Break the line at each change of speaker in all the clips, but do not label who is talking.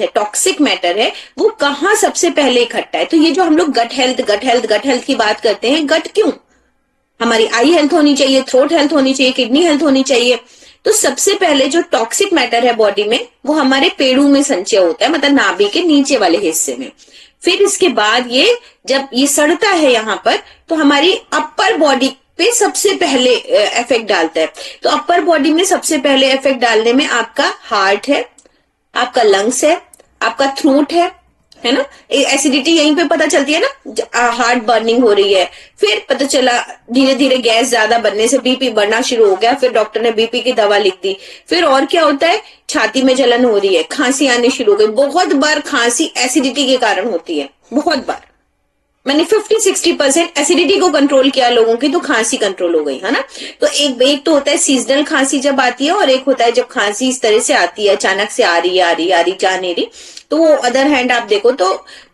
है, toxic matter है, वो कहाँ सबसे पहले इकट्ठा है। तो ये जो हम लोग गट हेल्थ की बात करते हैं, गट क्यों, हमारी आई हेल्थ होनी चाहिए, थ्रोट हेल्थ होनी चाहिए, किडनी हेल्थ होनी चाहिए। तो सबसे पहले जो टॉक्सिक मैटर है बॉडी में, वो हमारे पेड़ों में संचय होता है, मतलब नाभि के नीचे वाले हिस्से में। फिर इसके बाद ये जब ये सड़ता है यहाँ पर, तो हमारी अपर बॉडी पे सबसे पहले इफेक्ट डालता है। तो अपर बॉडी में सबसे पहले इफेक्ट डालने में आपका हार्ट है, आपका लंग्स है, आपका थ्रोट है ना। एसिडिटी यहीं पे पता चलती है ना, हार्ट बर्निंग हो रही है, फिर पता चला धीरे धीरे गैस ज्यादा बनने से बीपी बढ़ना शुरू हो गया, फिर डॉक्टर ने बीपी की दवा लिख दी। फिर और क्या होता है, छाती में जलन हो रही है, खांसी आनी शुरू हो गई। बहुत बार खांसी एसिडिटी के कारण होती है, बहुत बार। मैंने 50-60% एसिडिटी को कंट्रोल किया लोगों की, तो खांसी कंट्रोल हो गई, है ना। तो एक तो होता है सीजनल खांसी जब आती है, और एक होता है जब खांसी इस तरह से आती है, अचानक से आ रही जा नहीं रही। तो वो अदर हैंड आप देखो तो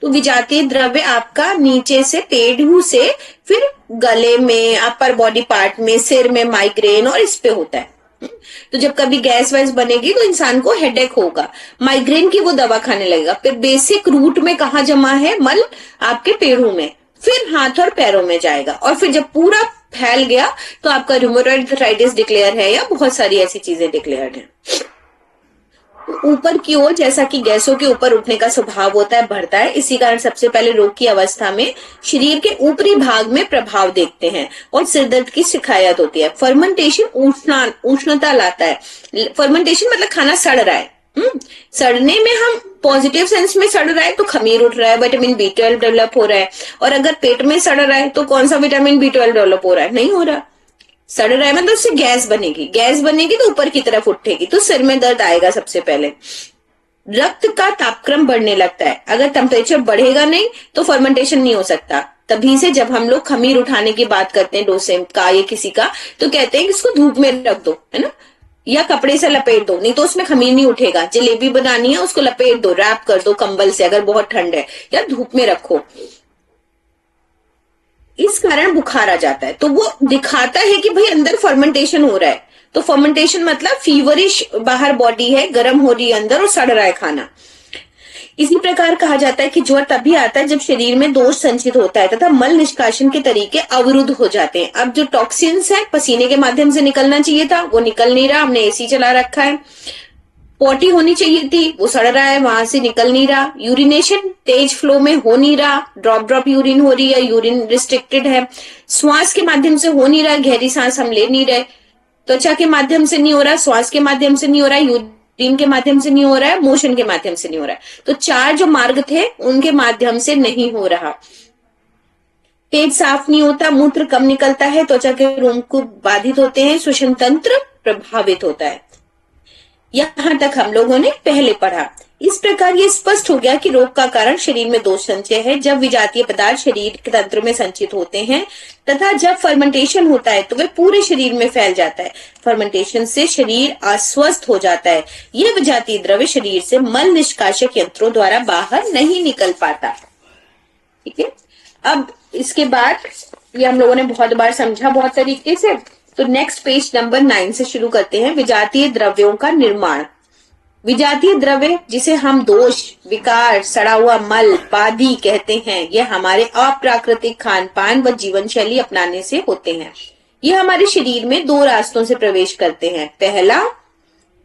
विजातीय द्रव्य आपका नीचे से पेड़ से फिर गले में, अपर बॉडी पार्ट में, सिर में, माइग्रेन और इस पे होता है। तो जब कभी गैस वैस बनेगी तो इंसान को हेडेक होगा, माइग्रेन की वो दवा खाने लगेगा। फिर बेसिक रूट में कहा जमा है, मल आपके पेड़ों में, फिर हाथ और पैरों में जाएगा, और फिर जब पूरा फैल गया तो आपका रूमेटॉइड आर्थराइटिस डिक्लेयर है, या बहुत सारी ऐसी चीजें डिक्लेयर्ड है। ऊपर की ओर जैसा कि गैसों के ऊपर उठने का स्वभाव होता है, बढ़ता है, इसी कारण सबसे पहले रोग की अवस्था में शरीर के ऊपरी भाग में प्रभाव देखते हैं और सिरदर्द की शिकायत होती है। फर्मेंटेशन उष्णता लाता है। फर्मेंटेशन मतलब खाना सड़ रहा है। सड़ने में हम पॉजिटिव सेंस में सड़ रहा है तो खमीर उठ रहा है, विटामिन B12 डेवलप हो रहा है। और अगर पेट में सड़ रहा है तो कौन सा विटामिन B12 डेवलप हो रहा है, नहीं हो रहा। सड़ रहा है मतलब उससे गैस बनेगी तो ऊपर की तरफ उठेगी, तो सिर में दर्द आएगा सबसे पहले। रक्त का तापक्रम बढ़ने लगता है। अगर टेम्परेचर बढ़ेगा नहीं तो फर्मेंटेशन नहीं हो सकता। तभी से जब हम लोग खमीर उठाने की बात करते हैं डोसे का या किसी का, तो कहते हैं कि इसको धूप में रख दो, है ना, या कपड़े से लपेट दो, नहीं तो उसमें खमीर नहीं उठेगा। जलेबी बनानी है उसको लपेट दो, रैप कर दो कंबल से अगर बहुत ठंड है, या धूप में रखो। इस कारण बुखार आ जाता है। तो वो दिखाता है कि भाई अंदर फर्मेंटेशन हो रहा है। तो फर्मेंटेशन मतलब फीवरिश बाहर बॉडी है, गर्म हो रही है अंदर और सड़ रहा है खाना। इसी प्रकार कहा जाता है कि ज्वर तभी आता है जब शरीर में दोष संचित होता है तथा मल निष्कासन के तरीके अवरुद्ध हो जाते हैं। अब जो टॉक्सिन्स है पसीने के माध्यम से निकलना चाहिए था, वो निकल नहीं रहा, हमने एसी चला रखा है। पोटी होनी चाहिए थी, वो सड़ रहा है, वहां से निकल नहीं रहा। यूरिनेशन तेज फ्लो में हो नहीं रहा, ड्रॉप यूरिन हो रही है, यूरिन रिस्ट्रिक्टेड है। श्वास के माध्यम से हो नहीं रहा, गहरी सांस हम ले नहीं रहे। त्वचा के माध्यम से नहीं हो रहा, श्वास के माध्यम से नहीं हो रहा, यूरिन के माध्यम से नहीं हो रहा है, मोशन के माध्यम से नहीं हो रहा है। तो 4 जो मार्ग थे उनके माध्यम से नहीं हो रहा। पेट साफ नहीं होता, मूत्र कम निकलता है, त्वचा के रोम को बाधित होते हैं, श्वसन तंत्र प्रभावित होता है। यहां तक हम लोगों ने पहले पढ़ा। इस प्रकार ये स्पष्ट हो गया कि रोग का कारण शरीर में दोष संचय है। जब विजातीय पदार्थ शरीर के तंत्र में संचित होते हैं तथा जब फर्मेंटेशन होता है तो वे पूरे शरीर में फैल जाता है। फर्मेंटेशन से शरीर अस्वस्थ हो जाता है। यह विजातीय द्रव्य शरीर से मल निष्कासक यंत्रों द्वारा बाहर नहीं निकल पाता। ठीक है, अब इसके बाद ये हम लोगों ने बहुत बार समझा बहुत तरीके से। तो नेक्स्ट पेज नंबर 9 से शुरू करते हैं। विजातीय द्रव्यों का निर्माण। विजातीय द्रव्य जिसे हम दोष, विकार, सड़ा हुआ मल, पादी कहते हैं, ये हमारे अप्राकृतिक खान पान व जीवन शैली अपनाने से होते हैं। ये हमारे शरीर में 2 रास्तों से प्रवेश करते हैं। पहला,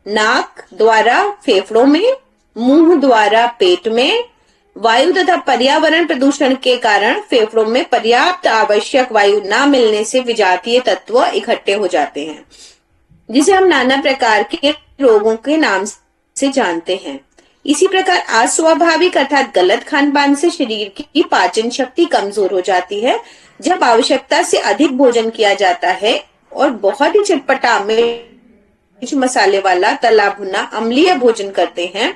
नाक द्वारा फेफड़ों में, मुंह द्वारा पेट में। वायु तथा पर्यावरण प्रदूषण के कारण फेफड़ों में पर्याप्त आवश्यक वायु न मिलने से विजातीय तत्व इकट्ठे हो जाते हैं, जिसे हम नाना प्रकार के रोगों के नाम से जानते हैं। इसी प्रकार अस्वाभाविक अर्थात गलत खान पान से शरीर की पाचन शक्ति कमजोर हो जाती है। जब आवश्यकता से अधिक भोजन किया जाता है और बहुत ही चटपटा मिर्च मसाले वाला तला भुना अम्लीय भोजन करते हैं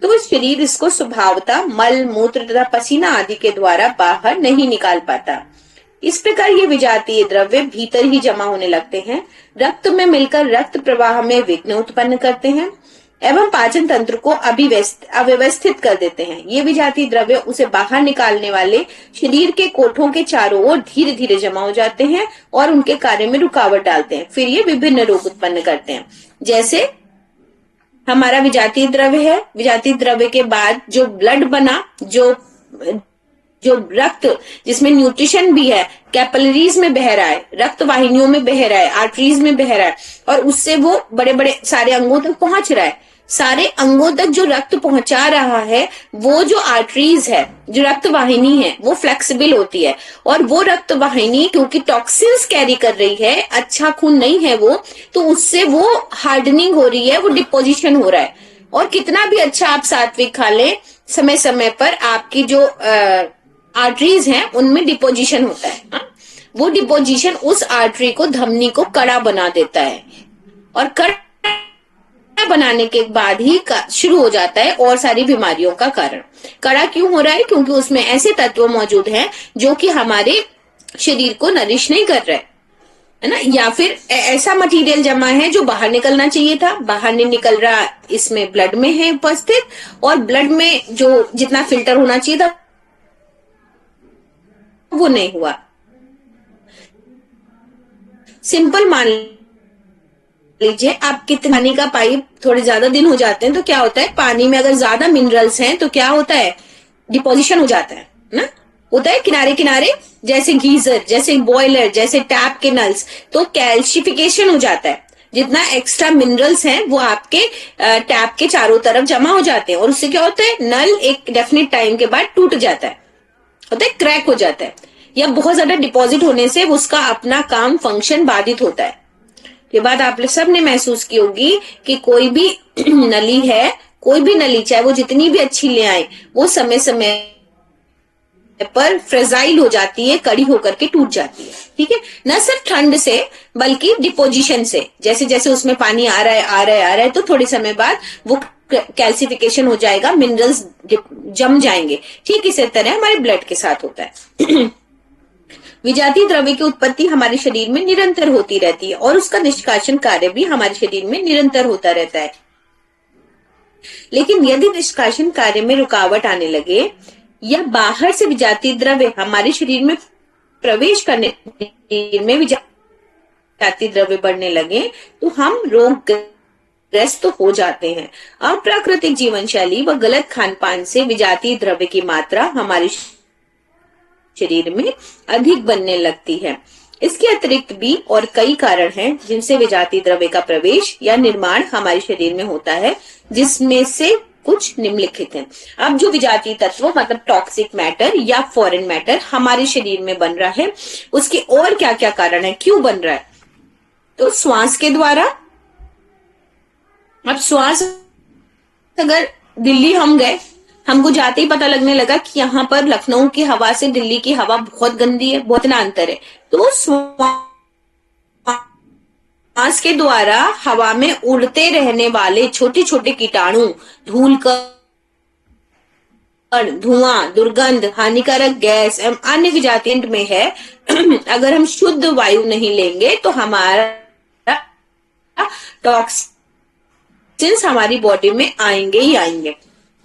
तो शरीर इसको स्वभावतः मल, मूत्र तथा पसीना आदि के द्वारा बाहर नहीं निकाल पाता। इस प्रकार ये विजातीय द्रव्य भीतर ही जमा होने लगते हैं, रक्त में मिलकर रक्त प्रवाह में विघ्न उत्पन्न करते हैं एवं पाचन तंत्र को अव्यवस्थित कर देते हैं। ये विजातीय द्रव्य उसे बाहर निकालने वाले शरीर के कोठों के चारों ओर धीरे धीरे जमा हो जाते हैं और उनके कार्य में रुकावट डालते हैं। फिर ये विभिन्न रोग उत्पन्न करते हैं, जैसे हमारा विजातीय द्रव्य है। विजातीय द्रव्य के बाद जो ब्लड बना, जो जो रक्त जिसमें न्यूट्रिशन भी है, कैपिलरीज में बह रहा है, रक्त वाहिनियों में बह रहा है, आर्टरीज में बह रहा है, और उससे वो बड़े बड़े सारे अंगों तक पहुंच रहा है। सारे अंगों तक जो रक्त पहुंचा रहा है, वो जो आर्टरीज है, जो रक्त वाहिनी है, वो फ्लेक्सिबल होती है। और वो रक्त वाहिनी क्योंकि टॉक्सिन्स कैरी कर रही है, अच्छा खून नहीं है वो, तो उससे वो हार्डनिंग हो रही है, वो डिपोजिशन हो रहा है। और कितना भी अच्छा आप सात्विक खा लें, समय समय पर आपकी जो आर्टरीज हैं उनमें डिपोजिशन होता है। हा? वो डिपोजिशन उस आर्टरी को, धमनी को कड़ा बना देता है, और कड़ा बनाने के बाद ही शुरू हो जाता है और सारी बीमारियों का कारण। कड़ा क्यों हो रहा है? क्योंकि उसमें ऐसे तत्व मौजूद हैं जो कि हमारे शरीर को नरिश नहीं कर रहे, है ना, या फिर ऐसा मटेरियल जमा है जो बाहर निकलना चाहिए था, बाहर नहीं निकल रहा, इसमें ब्लड में है उपस्थित, और ब्लड में जो जितना फिल्टर होना चाहिए था वो नहीं हुआ। सिंपल मान लीजिए, आप कितने पानी का पाइप थोड़े ज्यादा दिन हो जाते हैं तो क्या होता है, पानी में अगर ज्यादा मिनरल्स हैं तो क्या होता है, डिपोजिशन हो जाता है ना, होता है किनारे किनारे, जैसे गीजर, जैसे बॉयलर, जैसे टैप के नल्स, तो कैल्शिफिकेशन हो जाता है। जितना एक्स्ट्रा मिनरल्स हैं वो आपके टैप के चारों तरफ जमा हो जाते हैं, और उससे क्या होता है, नल एक डेफिनेट टाइम के बाद टूट जाता है, होता है क्रैक हो जाता है, या बहुत ज्यादा डिपॉजिट होने से उसका अपना काम फंक्शन बाधित होता है। ये बात आप सब ने महसूस की होगी कि कोई भी नली है, कोई भी नली चाहे वो जितनी भी अच्छी ले आए, वो समय समय पर फ्रेजाइल हो जाती है, कड़ी होकर के टूट जाती है। ठीक है, न सिर्फ ठंड से बल्कि डिपोजिशन से, जैसे जैसे उसमें पानी आ रहा है आ रहा है आ रहा है, तो थोड़े समय बाद वो कैल्सिफिकेशन हो जाएगा, मिनरल्स जम जाएंगे। ठीक इसी तरह हमारे ब्लड के साथ होता है। विजातीय द्रव्य की उत्पत्ति हमारे शरीर में निरंतर होती रहती है, और उसका निष्कासन कार्य भी हमारे शरीर में निरंतर होता रहता है। लेकिन यदि निष्कासन कार्य में रुकावट आने लगे, या बाहर से विजातीय द्रव्य हमारे शरीर में प्रवेश करने में विजातीय द्रव्य बढ़ने लगे, तो हम रोगग्रस्त हो जाते हैं। अप्राकृतिक जीवन शैली व गलत खान पान से विजातीय द्रव्य की मात्रा हमारे शरीर में अधिक बनने लगती है। इसके अतिरिक्त भी और कई कारण हैं जिनसे विजातीय द्रव्य का प्रवेश या निर्माण हमारे शरीर में होता है, जिसमें से कुछ निम्नलिखित हैं। अब जो विजातीय तत्व मतलब टॉक्सिक मैटर या फॉरेन मैटर हमारे शरीर में बन रहा है, उसके और क्या क्या कारण है, क्यों बन रहा है? तो श्वास के द्वारा। अब श्वास, अगर दिल्ली हम गए, हमको जाते ही पता लगने लगा कि यहाँ पर लखनऊ की हवा से दिल्ली की हवा बहुत गंदी है, बहुत ना अंतर है, तो श्वास के द्वारा हवा में उड़ते रहने वाले छोटे छोटे कीटाणु, धूलकण, धुआं, दुर्गंध, हानिकारक गैस एवं अन्य विजातीय में है। अगर हम शुद्ध वायु नहीं लेंगे तो हमारा टॉक्सिन्स हमारी बॉडी में आएंगे ही आएंगे।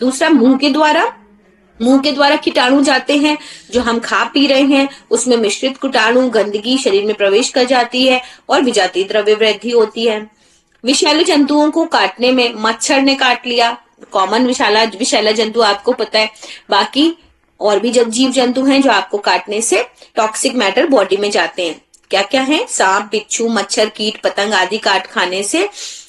दूसरा, मुंह के द्वारा कीटाणु जाते हैं, जो हम खा पी रहे हैं उसमें मिश्रित कीटाणु, गंदगी शरीर में प्रवेश कर जाती है और विजातीय द्रव्य वृद्धि होती है। विषैले जंतुओं को काटने में, मच्छर ने काट लिया, कॉमन विषैला जंतु आपको पता है, बाकी और भी जीव जंतु हैं जो आपको काटने से टॉक्सिक मैटर बॉडी में जाते हैं। क्या क्या है? सांप, बिच्छू, मच्छर, कीट पतंग आदि काट खाने से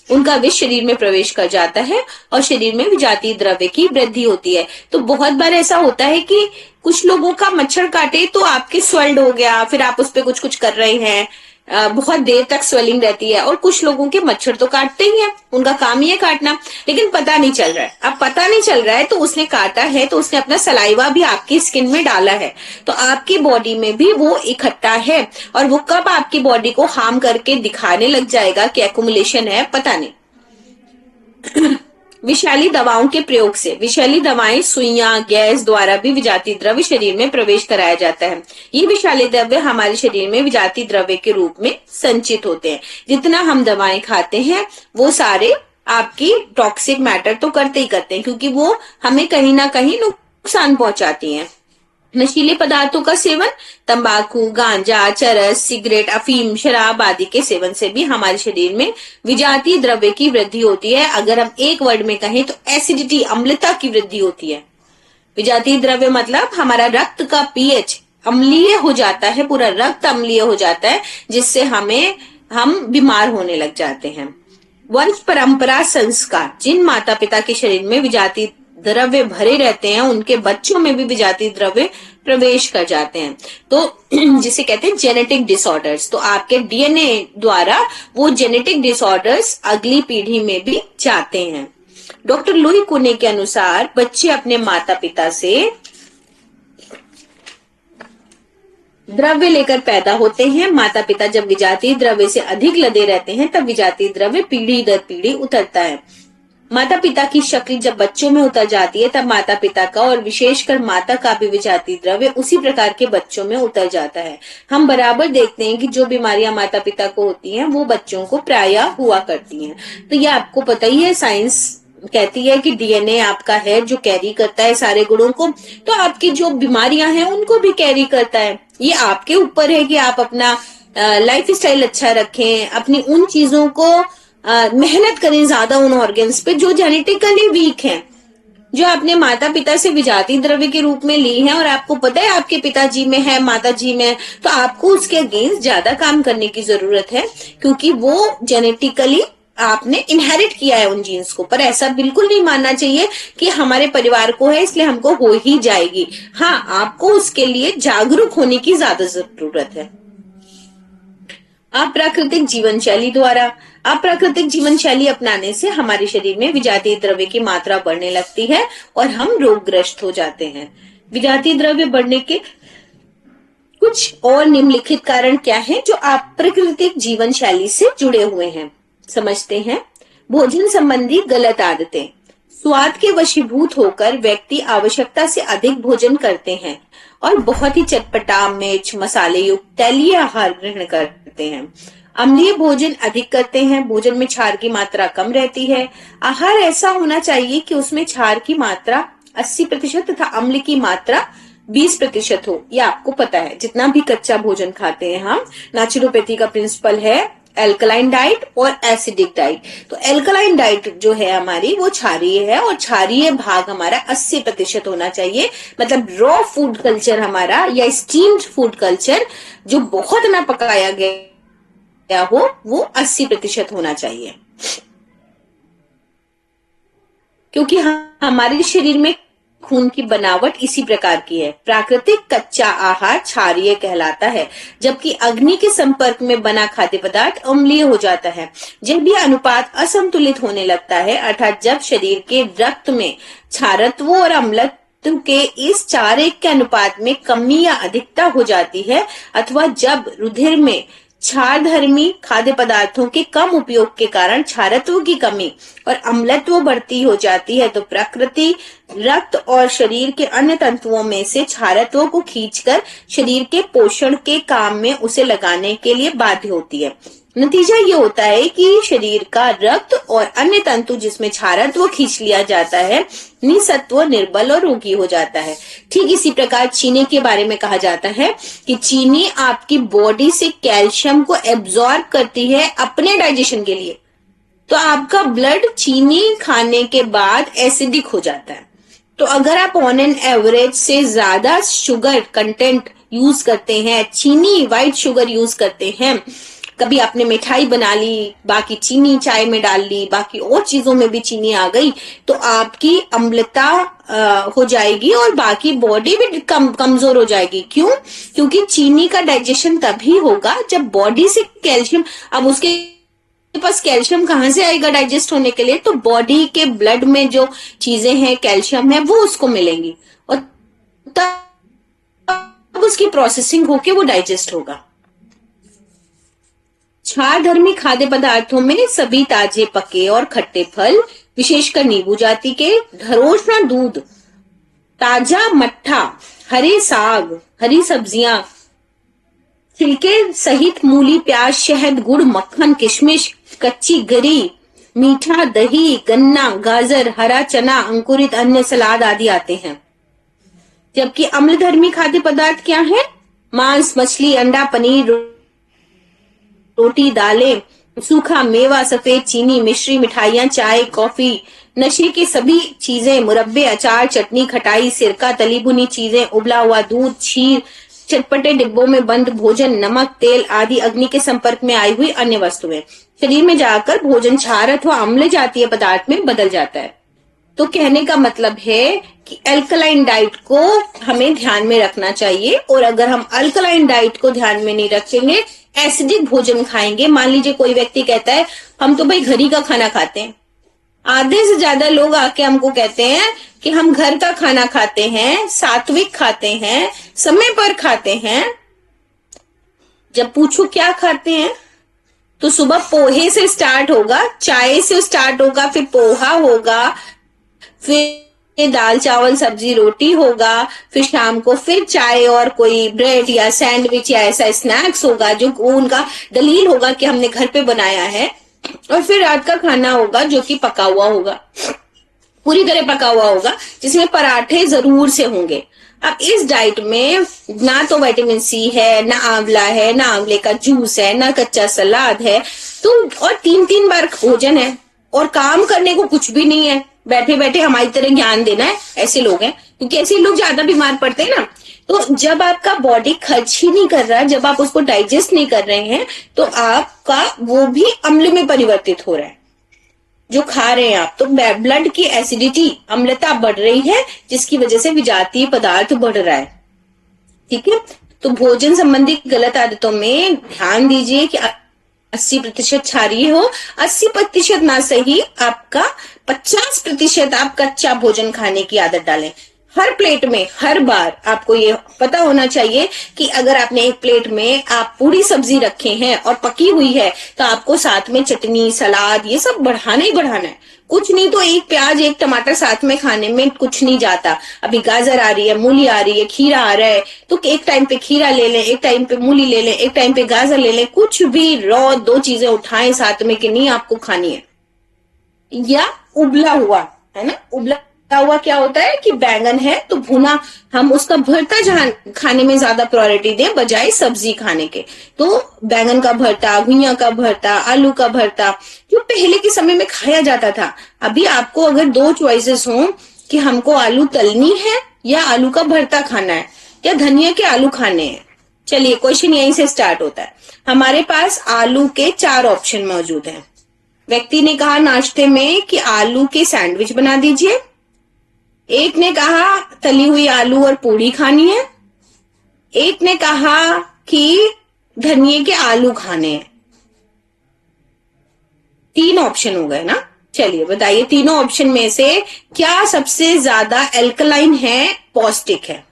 उनका विष शरीर में प्रवेश कर जाता है और शरीर में विजातीय द्रव्य की वृद्धि होती है। तो बहुत बार ऐसा होता है कि कुछ लोगों का मच्छर काटे तो आपके स्वेल्ड हो गया, फिर आप उस पर कुछ कुछ कर रहे हैं, बहुत देर तक स्वेलिंग रहती है। और कुछ लोगों के मच्छर तो काटते ही हैं, उनका काम ही है काटना, लेकिन पता नहीं चल रहा है। अब पता नहीं चल रहा है तो उसने काटा है, तो उसने अपना सलाइवा भी आपकी स्किन में डाला है, तो आपकी बॉडी में भी वो इकट्ठा है, और वो कब आपकी बॉडी को हार्म करके दिखाने लग जाएगा कि एक्युमुलेशन है, पता नहीं। विषैली दवाओं के प्रयोग से, विषैली दवाएं, सुइयां, गैस द्वारा भी विजातीय द्रव्य शरीर में प्रवेश कराया जाता है। ये विषैले द्रव्य हमारे शरीर में विजातीय द्रव्य के रूप में संचित होते हैं। जितना हम दवाएं खाते हैं वो सारे आपकी टॉक्सिक मैटर तो करते ही करते हैं, क्योंकि वो हमें कहीं ना कहीं नुकसान पहुंचाती हैं। नशीले पदार्थों का सेवन, तंबाकू, गांजा, चरस, सिगरेट, अफीम, शराब आदि के सेवन से भी हमारे शरीर में विजातीय द्रव्य की वृद्धि होती है। अगर हम एक वर्ड में कहें तो एसिडिटी, अम्लता की वृद्धि होती है। विजातीय द्रव्य मतलब हमारा रक्त का पीएच अम्लीय हो जाता है, पूरा रक्त अम्लीय हो जाता है, जिससे हम बीमार होने लग जाते हैं। वंश परंपरा संस्कार, जिन माता पिता के शरीर में विजातीय द्रव्य भरे रहते हैं उनके बच्चों में भी विजातीय द्रव्य प्रवेश कर जाते हैं, तो जिसे कहते हैं जेनेटिक डिसऑर्डर्स। तो आपके डीएनए द्वारा वो जेनेटिक डिसऑर्डर्स अगली पीढ़ी में भी जाते हैं। डॉक्टर लुई कुने के अनुसार बच्चे अपने माता पिता से द्रव्य लेकर पैदा होते हैं। माता पिता जब विजातीय द्रव्य से अधिक लदे रहते हैं तब विजातीय द्रव्य पीढ़ी दर पीढ़ी उतरता है। माता पिता की शक्ल जब बच्चों में उतर जाती है तब माता पिता का और विशेषकर माता का भी विजातीय द्रव्य उसी प्रकार के बच्चों में उतर जाता है। हम बराबर देखते हैं कि जो बीमारियां माता पिता को होती हैं वो बच्चों को प्रायः हुआ करती हैं। तो ये आपको पता ही है, साइंस कहती है कि डीएनए आपका है जो कैरी करता है सारे गुणों को, तो आपकी जो बीमारियां हैं उनको भी कैरी करता है। ये आपके ऊपर है कि आप अपना लाइफ स्टाइल अच्छा रखें, अपनी उन चीजों को मेहनत करें ज्यादा उन ऑर्गन्स पे जो जेनेटिकली वीक हैं, जो आपने माता पिता से विजातीय द्रव्य के रूप में ली है और आपको पता है आपके पिताजी में है, माताजी में है, तो आपको उसके अगेंस्ट ज्यादा काम करने की जरूरत है, क्योंकि वो जेनेटिकली आपने इनहेरिट किया है उन जीन्स को। पर ऐसा बिल्कुल नहीं मानना चाहिए कि हमारे परिवार को है इसलिए हमको हो ही जाएगी। हाँ, आपको उसके लिए जागरूक होने की ज्यादा जरूरत है। अप्राकृतिक जीवन शैली द्वारा, अप्राकृतिक जीवन शैली अपनाने से हमारे शरीर में विजातीय द्रव्य की मात्रा बढ़ने लगती है और हम रोगग्रस्त हो जाते हैं। विजातीय द्रव्य बढ़ने के कुछ और निम्नलिखित कारण क्या हैं जो अप्राकृतिक जीवन शैली से जुड़े हुए हैं, समझते हैं। भोजन संबंधी गलत आदतें, स्वाद के वशीभूत होकर व्यक्ति आवश्यकता से अधिक भोजन करते हैं और बहुत ही चटपटा, मिर्च मसाले युक्त तैलीय आहार ग्रहण करते हैं। अम्लीय भोजन अधिक करते हैं, भोजन में क्षार की मात्रा कम रहती है। आहार ऐसा होना चाहिए कि उसमें क्षार की मात्रा 80% तथा अम्ल की मात्रा 20% हो। ये आपको पता है, जितना भी कच्चा भोजन खाते हैं हम, नेचुरोपैथी का प्रिंसिपल है एल्कलाइन डाइट और एसिडिक डाइट। तो एल्कलाइन डाइट जो है हमारी वो क्षारीय है और क्षारीय भाग हमारा 80% होना चाहिए। मतलब रॉ फूड कल्चर हमारा या स्टीम्ड फूड कल्चर जो बहुत ना पकाया गया हो वो 80% होना चाहिए, क्योंकि हमारे शरीर में खून की बनावट इसी प्रकार की है। प्राकृतिक कच्चा आहार क्षारीय कहलाता है, जबकि अग्नि के संपर्क में बना खाद्य पदार्थ अम्लीय हो जाता है। जब भी अनुपात असंतुलित होने लगता है, अर्थात जब शरीर के रक्त में क्षारत्व और अम्लत्व के इस 4:1 के अनुपात में कमी या अधिकता हो जाती है, अथवा जब रुधिर में क्षारधर्मी खाद्य पदार्थों के कम उपयोग के कारण क्षारत्व की कमी और अम्लत्व बढ़ती हो जाती है, तो प्रकृति रक्त और शरीर के अन्य तंतुओं में से क्षारत्व को खींचकर शरीर के पोषण के काम में उसे लगाने के लिए बाध्य होती है। नतीजा ये होता है कि शरीर का रक्त और अन्य तंतु जिसमें क्षारत्व खींच लिया जाता है निसत्व, निर्बल और रोगी हो जाता है। ठीक इसी प्रकार चीनी के बारे में कहा जाता है कि चीनी आपकी बॉडी से कैल्शियम को एब्जॉर्ब करती है अपने डाइजेशन के लिए, तो आपका ब्लड चीनी खाने के बाद एसिडिक हो जाता है। तो अगर आप ऑन एन एवरेज से ज्यादा शुगर कंटेंट यूज करते हैं, चीनी व्हाइट शुगर यूज करते हैं, कभी आपने मिठाई बना ली, बाकी चीनी चाय में डाल ली, बाकी और चीजों में भी चीनी आ गई, तो आपकी अम्लता हो जाएगी और बाकी बॉडी भी कमजोर हो जाएगी। क्यों? क्योंकि चीनी का डाइजेशन तभी होगा जब बॉडी से कैल्शियम, अब उसके पास कैल्शियम कहाँ से आएगा डाइजेस्ट होने के लिए? तो बॉडी के ब्लड में जो चीजें हैं कैल्शियम है वो उसको मिलेंगी और तब उसकी प्रोसेसिंग होके वो डाइजेस्ट होगा। क्षारधर्मी खाद्य पदार्थों में सभी ताजे पके और खट्टे फल, विशेषकर नींबू जाति के, घरोष्ण दूध, ताजा मट्ठा, हरे साग, हरी सब्जियां, छिलके सहित मूली, प्याज, शहद, गुड़, मक्खन, किशमिश, कच्ची गरी, मीठा दही, गन्ना, गाजर, हरा चना, अंकुरित अन्य सलाद आदि आते हैं। जबकि अम्लधर्मी खाद्य पदार्थ क्या है? मांस, मछली, अंडा, पनीर, रोटी, दालें, सूखा मेवा, सफेद चीनी, मिश्री, मिठाइयां, चाय, कॉफी, नशे की सभी चीजें, मुरब्बे, अचार, चटनी, खटाई, सिरका, तली भुनी चीजें, उबला हुआ दूध, खीर, चटपटे डिब्बों में बंद भोजन, नमक, तेल आदि अग्नि के संपर्क में आई हुई अन्य वस्तुएं शरीर में जाकर भोजन क्षार अथवा अम्ल जातीय पदार्थ में बदल जाता है। तो कहने का मतलब है कि अल्कलाइन डाइट को हमें ध्यान में रखना चाहिए, और अगर हम अल्कलाइन डाइट को ध्यान में नहीं रखेंगे, एसिडिक भोजन खाएंगे। मान लीजिए कोई व्यक्ति कहता है हम तो भाई घर ही का खाना खाते हैं। आधे से ज्यादा लोग आके हमको कहते हैं कि हम घर का खाना खाते हैं, सात्विक खाते हैं, समय पर खाते हैं। जब पूछो क्या खाते हैं, तो सुबह पोहे से स्टार्ट होगा, चाय से स्टार्ट होगा, फिर पोहा होगा, फिर दाल चावल सब्जी रोटी होगा, फिर शाम को फिर चाय और कोई ब्रेड या सैंडविच या ऐसा स्नैक्स होगा जो उनका दलील होगा कि हमने घर पे बनाया है, और फिर रात का खाना होगा जो कि पका हुआ होगा, पूरी तरह पका हुआ होगा, जिसमें पराठे जरूर से होंगे। अब इस डाइट में ना तो विटामिन सी है, ना आंवला है, ना आंवले का जूस है, ना कच्चा सलाद है, तो और 3-3 बार भोजन है, और काम करने को कुछ भी नहीं है, बैठे बैठे हमारी तरह ज्ञान देना है। ऐसे लोग हैं, क्योंकि ऐसे लोग ज्यादा बीमार पड़ते हैं ना। तो जब आपका बॉडी खर्च ही नहीं कर रहा, जब आप उसको डाइजेस्ट नहीं कर रहे हैं, तो आपका वो भी अम्ल में परिवर्तित हो रहा है जो खा रहे हैं आप। तो ब्लड की एसिडिटी, अम्लता बढ़ रही है, जिसकी वजह से विजातीय पदार्थ बढ़ रहा है। ठीक है, तो भोजन संबंधी गलत आदतों में ध्यान दीजिए कि 80% क्षारीय हो, 80% ना सही, आपका 50% आप कच्चा भोजन खाने की आदत डालें। हर प्लेट में हर बार आपको ये पता होना चाहिए कि अगर आपने एक प्लेट में आप पूरी सब्जी रखे हैं और पकी हुई है, तो आपको साथ में चटनी, सलाद, ये सब बढ़ाना ही बढ़ाना है। कुछ नहीं तो एक प्याज एक टमाटर साथ में खाने में कुछ नहीं जाता। अभी गाजर आ रही है, मूली आ रही है, खीरा आ रहा है, तो एक टाइम पे खीरा ले लें, एक टाइम पे मूली ले लें, एक टाइम पे गाजर ले लें, कुछ भी रॉ 2 चीजें उठाएं साथ में कि नहीं आपको खानी है। या उबला हुआ, है ना, उबला हुआ क्या होता है कि बैंगन है तो भुना, हम उसका भरता जहां खाने में ज्यादा प्रायोरिटी दें बजाय सब्जी खाने के। तो बैंगन का भरता, घुइयां का भरता, आलू का भरता, जो पहले के समय में खाया जाता था। अभी आपको अगर 2 चॉइसेस हो कि हमको आलू तलनी है या आलू का भरता खाना है या धनिया के आलू खाने हैं, चलिए क्वेश्चन यहीं से स्टार्ट होता है। हमारे पास आलू के 4 ऑप्शन मौजूद हैं। व्यक्ति ने कहा नाश्ते में कि आलू के सैंडविच बना दीजिए, एक ने कहा तली हुई आलू और पूड़ी खानी है, एक ने कहा कि धनिये के आलू खाने हैं। 3 ऑप्शन हो गए ना। चलिए बताइए तीनों ऑप्शन में से क्या सबसे ज्यादा एल्कलाइन है, पौष्टिक है?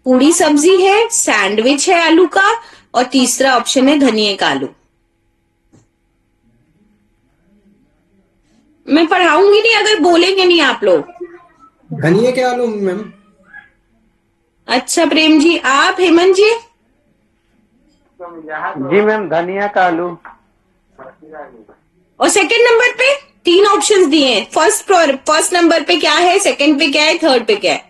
पूड़ी सब्जी है, सैंडविच है आलू का, और तीसरा ऑप्शन है धनिये का आलू। मैं पढ़ाऊंगी नहीं अगर बोलेंगे नहीं आप लोग।
धनिया के आलू मैम।
अच्छा प्रेम जी, आप? हेमंत जी?
जी मैम, धनिया का आलू।
और सेकंड नंबर पे 3 ऑप्शंस दिए हैं। फर्स्ट नंबर पे क्या है, सेकंड पे क्या है, थर्ड पे क्या है?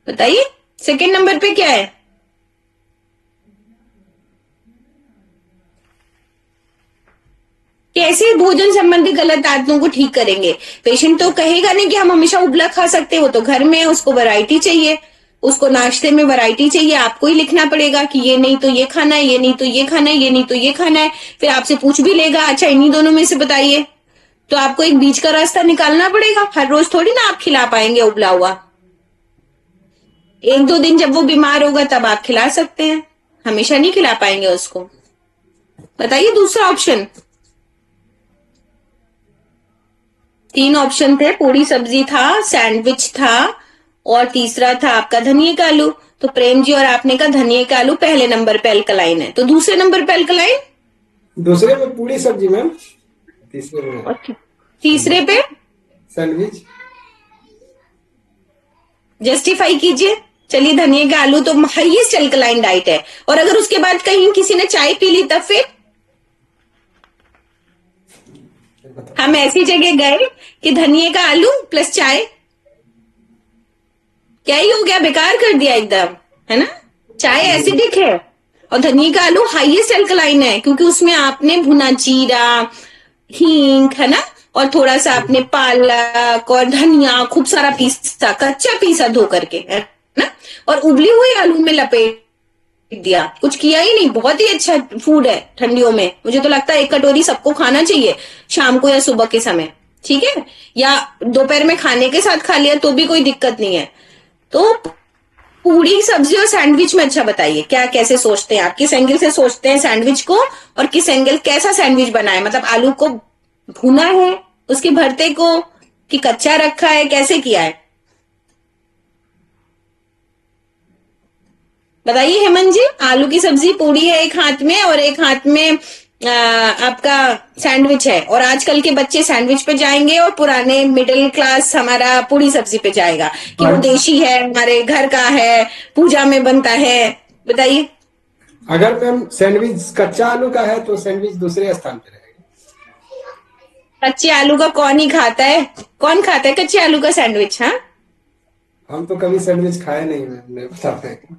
बताइए सेकंड नंबर पे क्या है? कैसे भोजन संबंधी गलत आदतों को ठीक करेंगे? पेशेंट तो कहेगा नहीं कि हम हमेशा उबला खा सकते, वो तो घर में उसको वैरायटी चाहिए, उसको नाश्ते में वैरायटी चाहिए। आपको ही लिखना पड़ेगा कि ये नहीं तो ये खाना है, ये नहीं तो ये खाना है, ये नहीं तो ये खाना है। फिर आपसे पूछ भी लेगा अच्छा इन्हीं दोनों में से बताइए, तो आपको एक बीच का रास्ता निकालना पड़ेगा। हर रोज थोड़ी ना आप खिला पाएंगे उबला हुआ। 1-2 दिन जब वो बीमार होगा तब आप खिला सकते हैं, हमेशा नहीं खिला पाएंगे उसको। बताइए दूसरा ऑप्शन। 3 ऑप्शन थे, पूरी सब्जी था, सैंडविच था, और तीसरा था आपका धनिये का आलू। तो प्रेम जी और आपने कहा धनिये का आलू पहले नंबर पे अल्कलाइन है, तो दूसरे नंबर पे अल्कलाइन?
दूसरे पे पूरी सब्जी मैम, तीसरे में
तीसरे पे
सैंडविच।
जस्टिफाई कीजिए। चलिए धनिए का आलू तो हाईएस्ट अल्कलाइन डाइट है। और अगर उसके बाद कहीं किसी ने चाय पी ली तब फिर हम ऐसी जगह गए कि धनिए का आलू प्लस चाय, क्या ही हो गया, बेकार कर दिया एकदम, है ना। चाय एसिडिक है और धनिए का आलू हाईएस्ट अल्कलाइन है, क्योंकि उसमें आपने भुना जीरा, हींग, है ना, और थोड़ा सा आपने पालक और धनिया खूब सारा पीसा, कच्चा पीसा धो करके, है ना, और उबली हुई आलू में लपेट दिया, कुछ किया ही नहीं। बहुत ही अच्छा फूड है ठंडियों में। मुझे तो लगता है 1 कटोरी सबको खाना चाहिए शाम को या सुबह के समय, ठीक है, या दोपहर में खाने के साथ खा लिया तो भी कोई दिक्कत नहीं है। तो पूरी सब्जी और सैंडविच में अच्छा बताइए क्या कैसे सोचते हैं आप, किस एंगल से सोचते हैं सैंडविच को, और किस एंगल कैसा सैंडविच बनाए, मतलब आलू को भुना है उसके भरते को कि कच्चा रखा है, कैसे किया है, बताइए हेमंत जी। आलू की सब्जी पूरी है एक हाथ में और एक हाथ में आपका सैंडविच है, और आजकल के बच्चे सैंडविच पे जाएंगे और पुराने मिडिल क्लास हमारा पूरी सब्जी पे जाएगा कि वो देशी है, हमारे घर का है, पूजा में बनता है। बताइए।
अगर मैम सैंडविच कच्चा आलू का है तो सैंडविच दूसरे स्थान पे रहेगा।
कच्चे आलू का कौन ही खाता है, कौन खाता है कच्चे आलू का सैंडविच? हाँ,
हम तो कभी सैंडविच खाए नहीं मैम, मैं बताते हैं।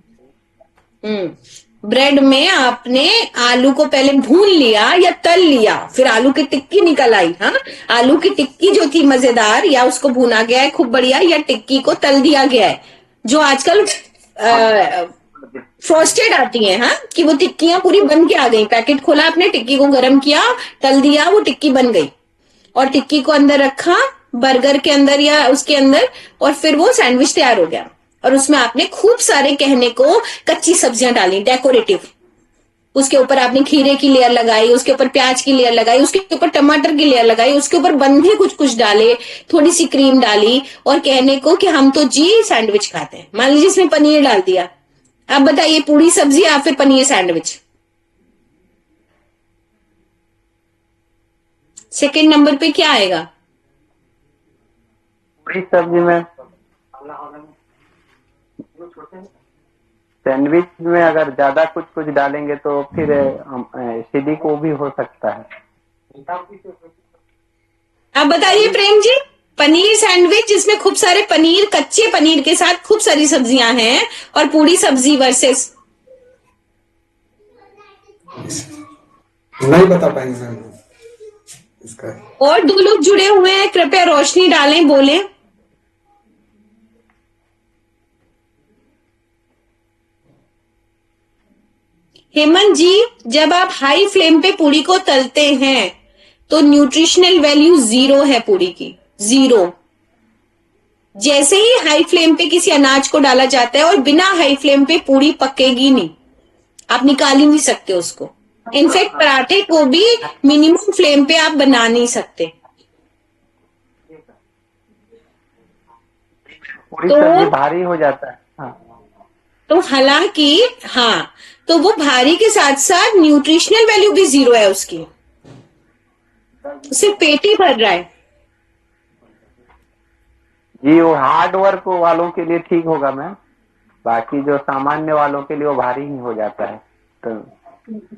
ब्रेड में आपने आलू को पहले भून लिया या तल लिया, फिर आलू की टिक्की निकल आई। हाँ, आलू की टिक्की जो थी मजेदार, या उसको भुना गया है खूब बढ़िया, या टिक्की को तल दिया गया है, जो आजकल फ्रोस्टेड आती हैं। हाँ, कि वो टिक्कियां पूरी बन के आ गई, पैकेट खोला आपने, टिक्की को गर्म किया, तल दिया, वो टिक्की बन गई, और टिक्की को अंदर रखा बर्गर के अंदर या उसके अंदर, और फिर वो सैंडविच तैयार हो गया। और उसमें आपने खूब सारे कहने को कच्ची सब्जियां डाली, डेकोरेटिव, उसके ऊपर आपने खीरे की लेयर लगाई, उसके ऊपर प्याज की लेयर लगाई, उसके ऊपर टमाटर की लेयर लगाई, उसके ऊपर बंधे कुछ कुछ डाले, थोड़ी सी क्रीम डाली, और कहने को कि हम तो जी सैंडविच खाते हैं। मान लीजिए इसमें पनीर डाल दिया, अब बताइए पूरी सब्जी या फिर पनीर सैंडविच? सेकंड नंबर पे क्या आएगा?
पूरी सब्जी में। सैंडविच में अगर ज्यादा कुछ कुछ डालेंगे तो फिर एसिडिक को भी हो सकता है।
अब बताइए प्रेम जी, पनीर सैंडविच जिसमें खूब सारे पनीर, कच्चे पनीर के साथ खूब सारी सब्जियां हैं, और पूरी सब्जी वर्सेस?
नहीं बता पाएंगे मैम इसका।
और 2 लोग जुड़े हुए हैं, कृपया रोशनी डालें, बोलें। हेमंत जी, जब आप हाई फ्लेम पे पूरी को तलते हैं तो न्यूट्रिशनल वैल्यू 0 है पूरी की, 0। जैसे ही हाई फ्लेम पे किसी अनाज को डाला जाता है, और बिना हाई फ्लेम पे पूरी पकेगी नहीं, आप निकाल ही नहीं सकते उसको। इनफैक्ट पराठे को भी मिनिमम फ्लेम पे आप बना नहीं सकते।
पूरी सब्जी भारी हो जाता है। हाँ।
तो हालांकि हाँ, तो वो भारी के साथ साथ न्यूट्रिशनल वैल्यू भी 0 है उसकी, सिर्फ पेट ही भर रहा है।
जी, वो हार्ड वर्क वालों के लिए ठीक होगा मैम, बाकी जो सामान्य वालों के लिए वो भारी ही हो जाता है। तो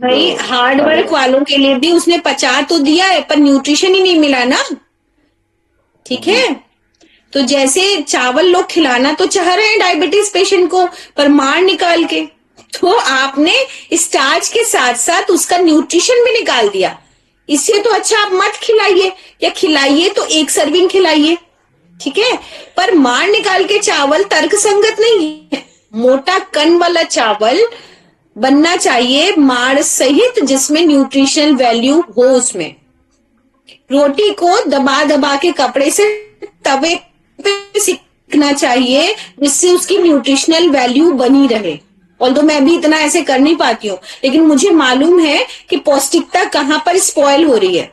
भाई हार्ड वर्क वालों के लिए भी उसने पचा तो दिया है, पर न्यूट्रिशन ही नहीं मिला ना, ठीक है। तो जैसे चावल लोग खिलाना तो चाह रहे हैं डायबिटीज पेशेंट को, पर मार निकाल के, तो आपने स्टार्च के साथ साथ उसका न्यूट्रिशन भी निकाल दिया। इससे तो अच्छा आप मत खिलाइए, या खिलाइए तो 1 सर्विंग खिलाइए, ठीक है, पर मार निकाल के चावल तर्क संगत नहीं है। मोटा कण वाला चावल बनना चाहिए माड़ सहित, जिसमें न्यूट्रिशनल वैल्यू हो उसमें। रोटी को दबा दबा के कपड़े से तवे पे सेकना चाहिए, जिससे उसकी न्यूट्रिशनल वैल्यू बनी रहे। ऑल्दो मैं भी इतना ऐसे कर नहीं पाती हूँ, लेकिन मुझे मालूम है कि पौष्टिकता कहाँ पर स्पॉइल हो रही है।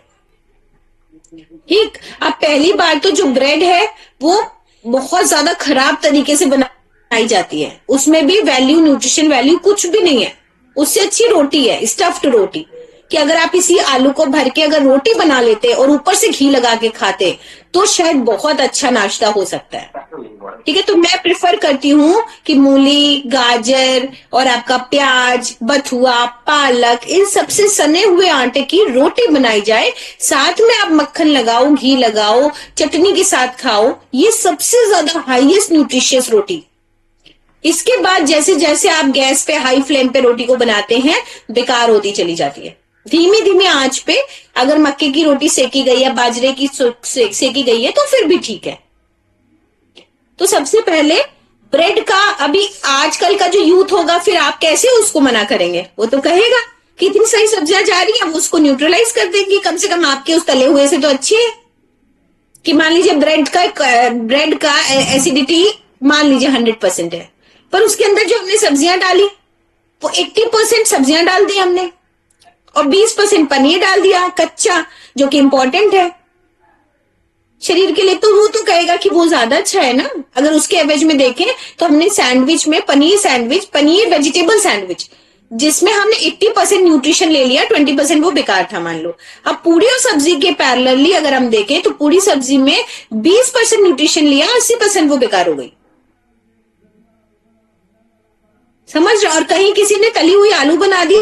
ठीक, अब पहली बार तो जो ब्रेड है वो बहुत ज्यादा खराब तरीके से बनाई जाती है, उसमें भी वैल्यू, न्यूट्रिशन वैल्यू कुछ भी नहीं है। उससे अच्छी रोटी है, स्टफ्ड रोटी, कि अगर आप इसी आलू को भर के अगर रोटी बना लेते और ऊपर से घी लगा के खाते तो शायद बहुत अच्छा नाश्ता हो सकता है। ठीक है, तो मैं प्रेफर करती हूँ कि मूली, गाजर और आपका प्याज, बथुआ, पालक, इन सबसे सने हुए आटे की रोटी बनाई जाए, साथ में आप मक्खन लगाओ, घी लगाओ, चटनी के साथ खाओ। ये सबसे ज्यादा हाईएस्ट न्यूट्रिशियस रोटी। इसके बाद जैसे जैसे आप गैस पे हाई फ्लेम पे रोटी को बनाते हैं, बेकार होती चली जाती है। धीमी धीमी आंच पे अगर मक्के की रोटी सेकी गई है, बाजरे की सेकी गई है तो फिर भी ठीक है। तो सबसे पहले ब्रेड का, अभी आजकल का जो यूथ होगा फिर आप कैसे उसको मना करेंगे? वो तो कहेगा कि इतनी सही सब्जियां जा रही है, वो उसको न्यूट्रलाइज कर देंगी। कम से कम आपके उस तले हुए से तो अच्छी है। कि मान लीजिए ब्रेड का एसिडिटी मान लीजिए 100% है, पर उसके अंदर जो हमने सब्जियां डाली वो 80% सब्जियां डाल दी हमने और 20% पनीर डाल दिया कच्चा, जो कि इंपॉर्टेंट है शरीर के लिए। तो वो तो कहेगा कि वो ज्यादा अच्छा है ना। अगर उसके एवज में देखें तो हमने सैंडविच में पनीर वेजिटेबल सैंडविच, जिसमें हमने 80% न्यूट्रिशन ले लिया, 20% वो बेकार था मान लो। अब पूरी और सब्जी के पैरेलली अगर हम देखें तो पूरी सब्जी में 20% न्यूट्रिशन लिया, 80% वो बेकार हो गई। समझ रहे? और कहीं किसी ने तली हुई आलू बना दी,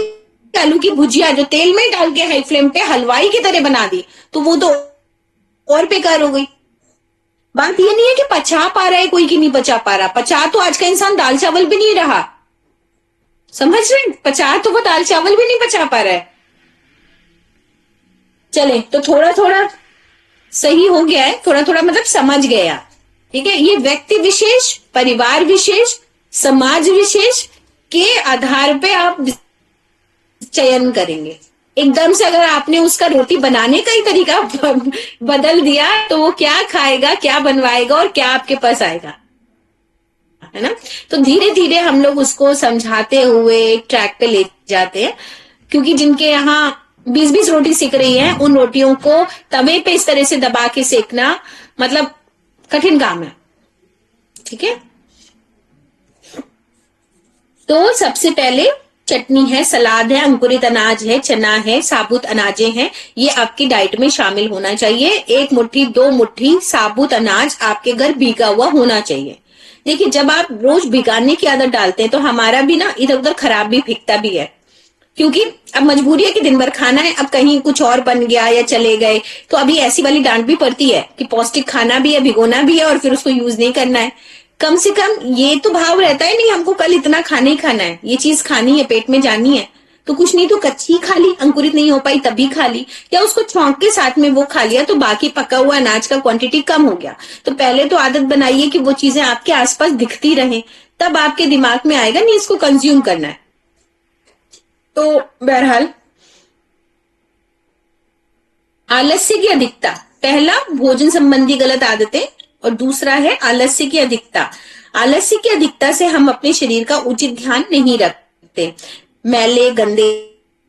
आलू की भुजिया जो तेल में डाल के हाई फ्लेम पे हलवाई की तरह बना दी, तो वो तो और बेकार हो गई। बात ये नहीं है कि पचा पा रहा है कोई कि नहीं पचा पा रहा। पचा तो आज का इंसान दाल चावल भी नहीं रहा, समझ रहे? पचा तो वो दाल चावल भी नहीं पचा पा रहा है। चले तो थोड़ा थोड़ा सही हो गया है, थोड़ा थोड़ा मतलब समझ गया। ठीक है, ये व्यक्ति विशेष, परिवार विशेष, समाज विशेष के आधार पे आप चयन करेंगे। एकदम से अगर आपने उसका रोटी बनाने का ही तरीका बदल दिया तो वो क्या खाएगा, क्या बनवाएगा और क्या आपके पास आएगा, है ना? तो धीरे धीरे हम लोग उसको समझाते हुए ट्रैक पे ले जाते हैं। क्योंकि जिनके यहाँ 20-20 रोटी सेक रही है, उन रोटियों को तवे पे इस तरह से दबा के सेकना मतलब कठिन काम है। ठीक है, तो सबसे पहले चटनी है, सलाद है, अंकुरित अनाज है, चना है, साबुत अनाजें हैं, ये आपकी डाइट में शामिल होना चाहिए। 1 मुट्ठी 2 मुट्ठी साबुत अनाज आपके घर भीगा हुआ होना चाहिए। देखिए, जब आप रोज भिगाने की आदत डालते हैं तो हमारा भी ना इधर उधर खराब भी फिकता भी है। क्योंकि अब मजबूरी है कि दिन भर खाना है, अब कहीं कुछ और बन गया या चले गए तो अभी ऐसी वाली डांट भी पड़ती है कि पौष्टिक खाना भी है, भिगोना भी है और फिर उसको यूज नहीं करना है। कम से कम ये तो भाव रहता है नहीं हमको कल इतना खाना ही खाना है, ये चीज खानी है, पेट में जानी है। तो कुछ नहीं तो कच्ची खा ली, अंकुरित नहीं हो पाई तभी खा ली, या उसको छौंक के साथ में वो खा लिया, तो बाकी पका हुआ अनाज का क्वांटिटी कम हो गया। तो पहले तो आदत बनाइए कि वो चीजें आपके आसपास दिखती रहें, तब आपके दिमाग में आएगा नहीं इसको कंज्यूम करना है। तो बहरहाल आलस्य की अधिकता, पहला भोजन संबंधी गलत आदतें और दूसरा है आलस्य की अधिकता। आलस्य की अधिकता से हम अपने शरीर का उचित ध्यान नहीं रखते, मैले गंदे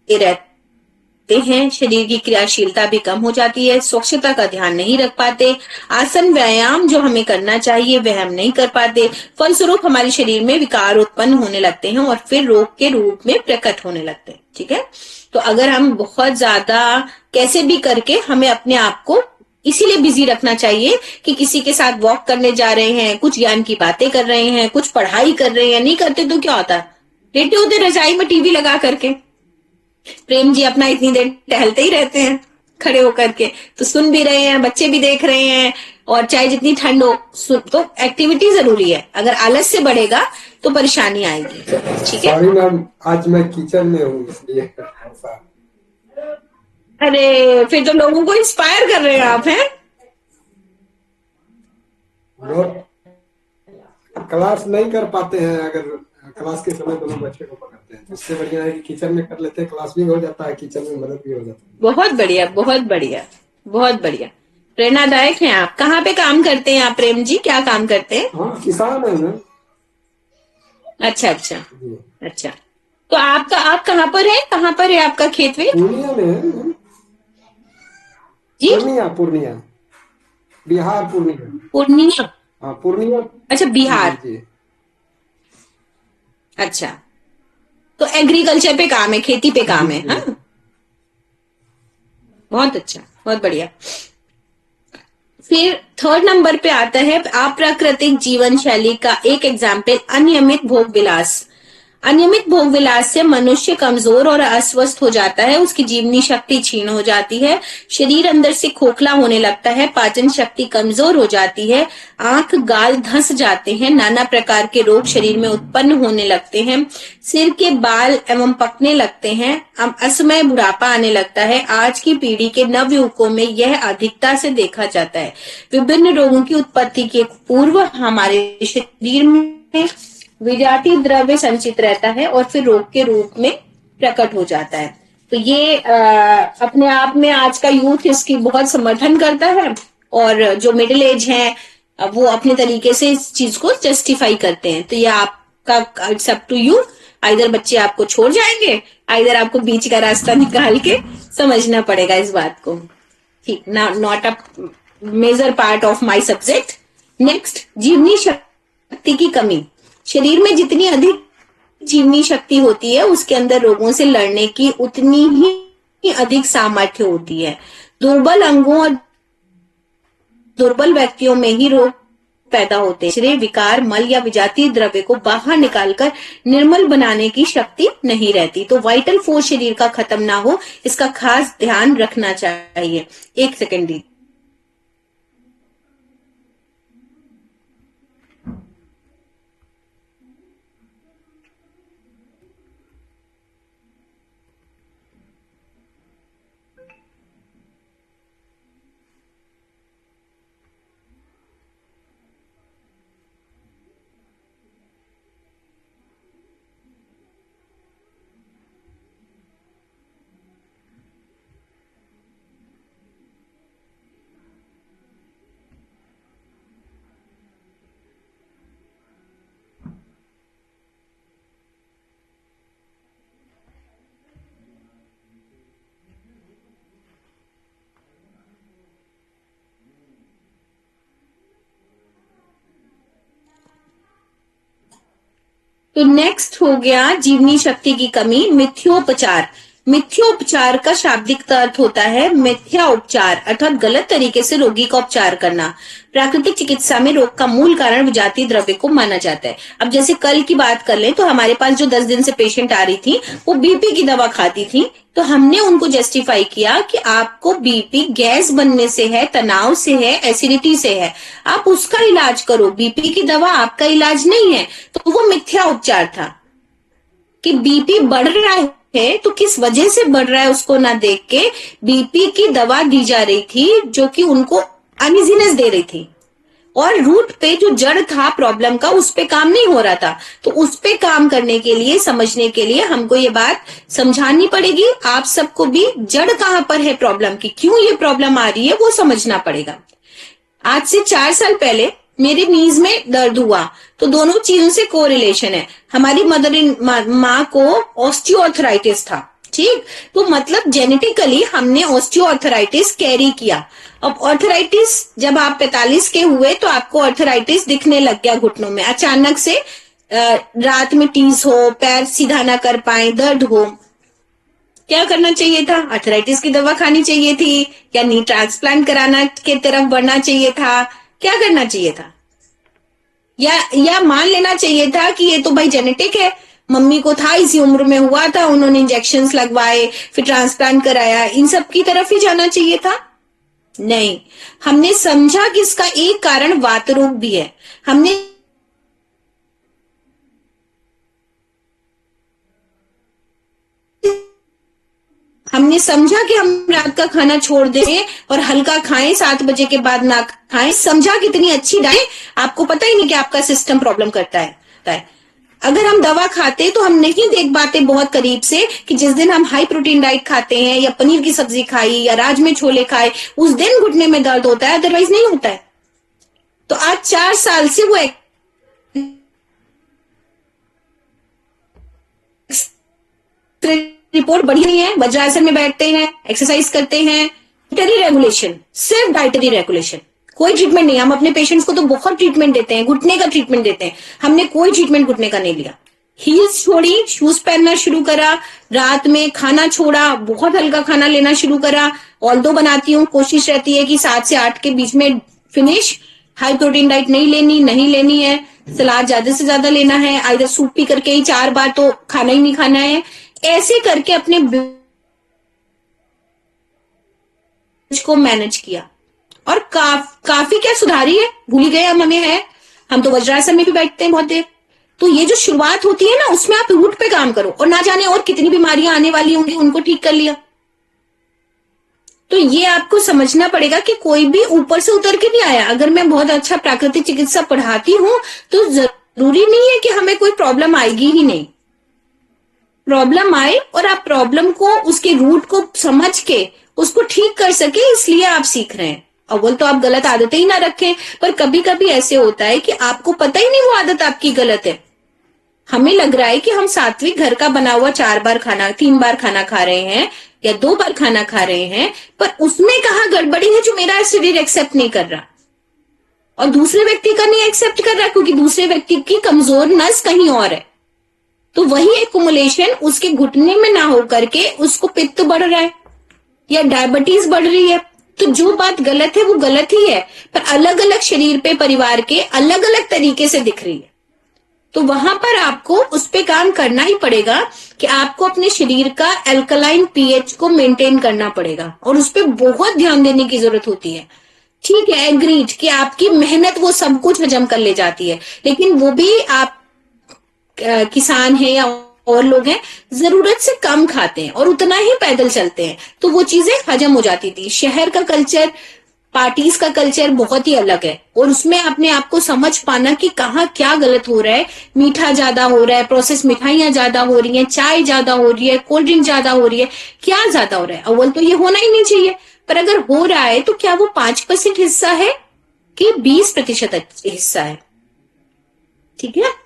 रहते हैं, शरीर की क्रियाशीलता भी कम हो जाती है, स्वच्छता का ध्यान नहीं रख पाते, आसन व्यायाम जो हमें करना चाहिए वह हम नहीं कर पाते। फलस्वरूप हमारे शरीर में विकार उत्पन्न होने लगते हैं और फिर रोग के रूप में प्रकट होने लगते हैं। ठीक है, तो अगर हम बहुत ज्यादा कैसे भी करके हमें अपने आप को इसीलिए बिजी रखना चाहिए कि किसी के साथ वॉक करने जा रहे हैं, कुछ ज्ञान की बातें कर रहे हैं, कुछ पढ़ाई कर रहे हैं, नहीं करते तो क्या होता है, लेटे होते रजाई में टीवी लगा करके। प्रेम जी अपना इतनी देर टहलते ही रहते हैं खड़े होकर के, तो सुन भी रहे हैं, बच्चे भी देख रहे हैं, और चाहे जितनी ठंड हो तो एक्टिविटी जरूरी है। अगर आलस्य बढ़ेगा तो परेशानी आएगी। ठीक है,
सॉरी मैम, आज मैं किचन में हूँ इसलिए।
अरे फिर तो लोगों को इंस्पायर कर रहे हैं आप, हैं?
क्लास नहीं कर पाते हैं, अगर क्लास के समय दोनों बच्चे को पकड़ते हैं तो इससे बढ़िया है कि किचन में कर लेते हैं, क्लास भी हो जाता है, किचन में मदद भी हो जाती है।
बहुत बढ़िया, बहुत बढ़िया, बहुत बढ़िया, प्रेरणादायक हैं आप। कहाँ पे काम करते हैं आप प्रेम जी, क्या काम करते हैं?
हाँ, किसान है ना।
अच्छा अच्छा अच्छा, तो आप कहाँ पर है, कहाँ पर है आपका खेत में?
पूर्णिया में है
जी,
पूर्णिया बिहार,
पूर्णिया।
हाँ पूर्णिया,
अच्छा, बिहार।
जी।
अच्छा, तो एग्रीकल्चर पे काम है, खेती पे काम है। हाँ, बहुत अच्छा, बहुत बढ़िया। फिर थर्ड नंबर पे आता है अप्राकृतिक जीवन शैली का एक एग्जाम्पल, अनियमित भोग विलास। अनियमित भोग विलास से मनुष्य कमजोर और अस्वस्थ हो जाता है, उसकी जीवनी शक्ति क्षीण हो जाती है, शरीर अंदर से खोखला होने लगता है, पाचन शक्ति कमजोर हो जाती है, आंख गाल धंस जाते हैं, नाना प्रकार के रोग शरीर में उत्पन्न होने लगते हैं, सिर के बाल एवं पकने लगते हैं, असमय बुढ़ापा आने लगता है। आज की पीढ़ी के नवयुवकों में यह अधिकता से देखा जाता है। विभिन्न रोगों की उत्पत्ति के पूर्व हमारे शरीर में विजातीय द्रव्य संचित रहता है और फिर रोग के रूप में प्रकट हो जाता है। तो ये अपने आप में आज का यूथ इसकी बहुत समर्थन करता है, और जो मिडिल एज है वो अपने तरीके से इस चीज को जस्टिफाई करते हैं। तो ये आपका, it's up to you, either बच्चे आपको छोड़ जाएंगे, आइदर आपको बीच का रास्ता निकाल के समझना पड़ेगा इस बात को। ठीक, not a major part of my subject. Next, जीवनी शक्ति की कमी। शरीर में जितनी अधिक जीवनी शक्ति होती है उसके अंदर रोगों से लड़ने की उतनी ही अधिक सामर्थ्य होती है। दुर्बल अंगों और दुर्बल व्यक्तियों में ही रोग पैदा होते हैं। शरीर विकार, मल या विजातीय द्रव्य को बाहर निकालकर निर्मल बनाने की शक्ति नहीं रहती। तो वाइटल फोर्स शरीर का खत्म ना हो, इसका खास ध्यान रखना चाहिए। एक सेकेंड दी। तो नेक्स्ट हो गया जीवनी शक्ति की कमी, मिथ्योपचार। मिथ्योपचार का शाब्दिक अर्थ होता है मिथ्या उपचार, अर्थात गलत तरीके से रोगी का उपचार करना। प्राकृतिक चिकित्सा में रोग का मूल कारण विजातीय द्रव्य को माना जाता है। अब जैसे कल की बात कर लें तो हमारे पास जो 10 दिन से पेशेंट आ रही थी वो बीपी की दवा खाती थी, तो हमने उनको जस्टिफाई किया कि आपको बीपी गैस बनने से है, तनाव से है, एसिडिटी से है, आप उसका इलाज करो, बीपी की दवा आपका इलाज नहीं है। तो वो मिथ्या उपचार था कि बीपी बढ़ रहा है तो किस वजह से बढ़ रहा है उसको ना देख के बीपी की दवा दी जा रही थी जो कि उनको अनइजीनेस दे रही थी, और रूट पे जो जड़ था प्रॉब्लम का उस पे काम नहीं हो रहा था। तो उस पे काम करने के लिए, समझने के लिए हमको ये बात समझानी पड़ेगी। आप सबको भी जड़ कहां पर है प्रॉब्लम की, क्यों ये प्रॉब्लम आ रही है वो समझना पड़ेगा। आज से 4 साल पहले मेरे नीज में दर्द हुआ, तो दोनों चीजों से कोरिलेशन है। हमारी माँ को ऑस्टियोआर्थराइटिस था, ठीक, तो मतलब जेनेटिकली हमने ऑस्टियोआर्थराइटिस कैरी किया। अब ऑर्थराइटिस जब आप 45 के हुए तो आपको ऑर्थराइटिस दिखने लग गया घुटनों में, अचानक से रात में टीज हो, पैर सीधा ना कर पाए, दर्द हो, क्या करना चाहिए था? आर्थराइटिस की दवा खानी चाहिए थी, या नी ट्रांसप्लांट कराना के तरफ बढ़ना चाहिए था, क्या करना चाहिए था? या मान लेना चाहिए था कि ये तो भाई जेनेटिक है, मम्मी को था, इसी उम्र में हुआ था, उन्होंने इंजेक्शंस लगवाए, फिर ट्रांसप्लांट कराया, इन सब की तरफ ही जाना चाहिए था? नहीं, हमने समझा कि इसका एक कारण वात रोग भी है। हमने समझा कि हम रात का खाना छोड़ दें और हल्का खाएं, 7 बजे के बाद ना खाएं। समझा कितनी अच्छी डाइट, आपको पता ही नहीं कि आपका सिस्टम प्रॉब्लम करता है। अगर हम दवा खाते तो हम नहीं देख पाते बहुत करीब से कि जिस दिन हम हाई प्रोटीन डाइट खाते हैं या पनीर की सब्जी खाई या राजमे छोले खाए उस दिन घुटने में दर्द होता है, अदरवाइज नहीं होता है। तो आज 4 साल से वो रिपोर्ट बढ़िया नहीं है, वज्रासन में बैठते हैं, एक्सरसाइज करते हैं, डाइटरी रेगुलेशन, सिर्फ डाइटरी रेगुलेशन, कोई ट्रीटमेंट नहीं। हम अपने पेशेंट्स को तो बहुत ट्रीटमेंट देते हैं, घुटने का ट्रीटमेंट देते हैं, हमने कोई ट्रीटमेंट घुटने का नहीं लिया। हील्स छोड़ी, शूज पहनना शुरू करा, रात में खाना छोड़ा, बहुत हल्का खाना लेना शुरू करा। ऑल्दो बनाती हूँ, कोशिश रहती है कि 7 से 8 के बीच में फिनिश। हाई प्रोटीन डाइट नहीं लेनी है, सलाद ज्यादा से ज्यादा लेना है, आइदर सूप पी करके ही 4 बार तो खाना ही नहीं खाना है। ऐसे करके अपने को मैनेज किया और काफी क्या सुधारी है, भूल ही गए हम हमें है। हम तो वज्रासन में भी बैठते हैं बहुत देर। तो ये जो शुरुआत होती है ना, उसमें आप रूट पे काम करो और ना जाने और कितनी बीमारियां आने वाली होंगी, उनको ठीक कर लिया। तो ये आपको समझना पड़ेगा कि कोई भी ऊपर से उतर के नहीं आया। अगर मैं बहुत अच्छा प्राकृतिक चिकित्सा पढ़ाती हूं तो जरूरी नहीं है कि हमें कोई प्रॉब्लम आएगी ही नहीं। प्रॉब्लम आए और आप प्रॉब्लम को, उसके रूट को समझ के उसको ठीक कर सके, इसलिए आप सीख रहे हैं। अव्वल तो आप गलत आदतें ही ना रखें, पर कभी कभी ऐसे होता है कि आपको पता ही नहीं वो आदत आपकी गलत है। हमें लग रहा है कि हम सात्विक घर का बना हुआ 4 बार खाना, 3 बार खाना खा रहे हैं या 2 बार खाना खा रहे हैं, पर उसमें कहाँ गड़बड़ी है जो मेरा शरीर एक्सेप्ट नहीं कर रहा और दूसरे व्यक्ति का नहीं एक्सेप्ट कर रहा, क्योंकि दूसरे व्यक्ति की कमजोर नस कहीं और है। तो वही एक्युमुलेशन उसके घुटने में ना हो करके उसको पित्त बढ़ रहा है या डायबिटीज बढ़ रही है। तो जो बात गलत है वो गलत ही है, पर अलग अलग शरीर पे परिवार के अलग अलग तरीके से दिख रही है। तो वहां पर आपको उस पे काम करना ही पड़ेगा कि आपको अपने शरीर का एल्कलाइन पीएच को मेंटेन करना पड़ेगा और उस पे बहुत ध्यान देने की जरूरत होती है। ठीक है, एग्रीड कि आपकी मेहनत वो सब कुछ हजम कर ले जाती है, लेकिन वो भी आप किसान है या और लोग हैं, जरूरत से कम खाते हैं और उतना ही पैदल चलते हैं, तो वो चीजें हजम हो जाती थी। शहर का कल्चर, पार्टीज का कल्चर बहुत ही अलग है और उसमें अपने आप को समझ पाना कि कहाँ क्या गलत हो रहा है। मीठा ज्यादा हो रहा है, प्रोसेस मिठाइयां ज्यादा हो रही हैं, चाय ज्यादा हो रही है, कोल्ड ड्रिंक ज्यादा हो रही है, क्या ज्यादा हो रहा है। अव्वल तो ये होना ही नहीं चाहिए, पर अगर हो रहा है तो क्या वो 5% हिस्सा है कि 20% हिस्सा है। ठीक है,